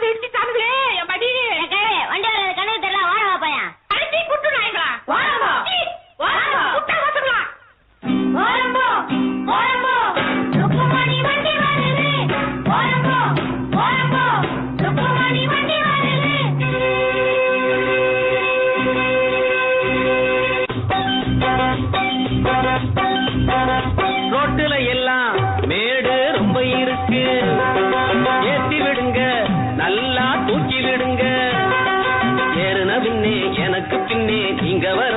வந்து இடிச்சுட்டானுங்களே என் படி. வண்டி வர கணக்கு தெரியல, வாடா பையன். அடிச்சி குட்டு நாய்களா, வாடா வாடா குட்டா வசங்களா. ஓரம்போ ஓரம்போ ருக்குமணி வண்டி வருது. ஓரம்போ ஓரம்போ ருக்குமணி வண்டி வருது. ரோட்டுல எல்லாம் மேடு ரொம்ப இருக்கு, ஏத்தி விடுங்க நல்லா தூக்கி விடுங்க. ஏறுன பின்னே எனக்கு பின்னே நீங்க வர